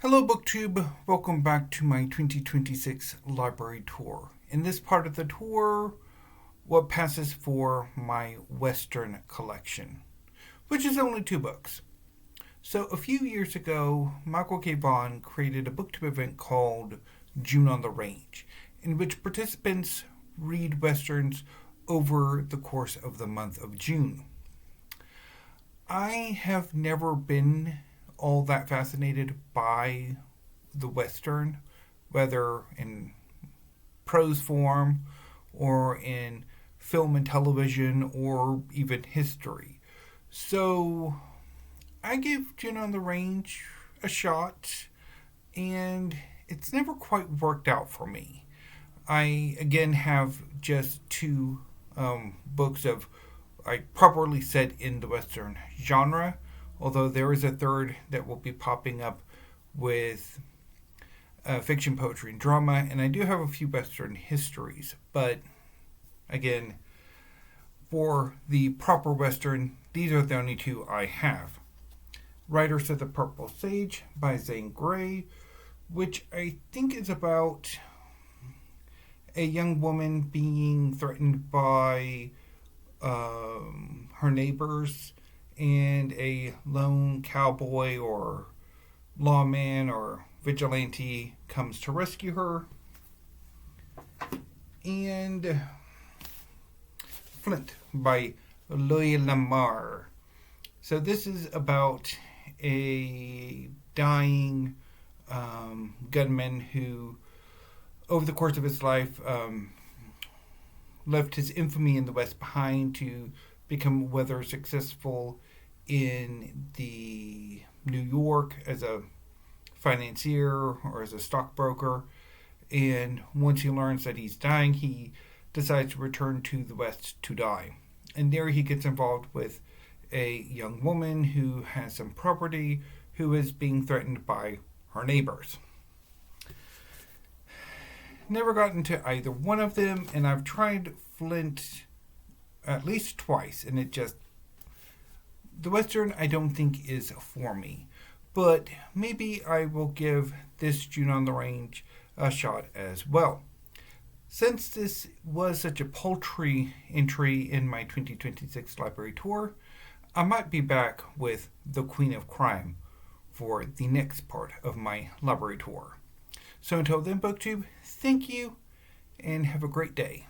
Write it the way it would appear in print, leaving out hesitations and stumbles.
Hello, BookTube. Welcome back to my 2026 library tour. In this part of the tour, what passes for my Western collection, which is only two books. So, a few years ago, Michael K. Vaughan created a BookTube event called June on the Range, in which participants read Westerns over the course of the month of June. I have never been all that fascinated by the Western, whether in prose form or in film and television or even history. So I gave June on the Range a shot, and it's never quite worked out for me. I again have just two books of I properly set in the Western genre, although there is a third that will be popping up with fiction, poetry, and drama, and I do have a few Western histories. But again, for the proper Western, these are the only two I have. Riders of the Purple Sage by Zane Grey, which I think is about a young woman being threatened by her neighbors, and a lone cowboy or lawman or vigilante comes to rescue her. And Flint by Louis Lamar. So this is about a dying gunman who, over the course of his life, left his infamy in the West behind to become whether successful in the New York as a financier or as a stockbroker. And once he learns that he's dying, he decides to return to the West to die. And there he gets involved with a young woman who has some property who is being threatened by her neighbors. Never got into either one of them, and I've tried Flint at least twice, and it just. The Western I don't think is for me. But maybe I will give this June on the Range a shot as well. Since this was such a paltry entry in my 2026 library tour, I might be back with The Queen of Crime for the next part of my library tour. So until then, BookTube, thank you and have a great day.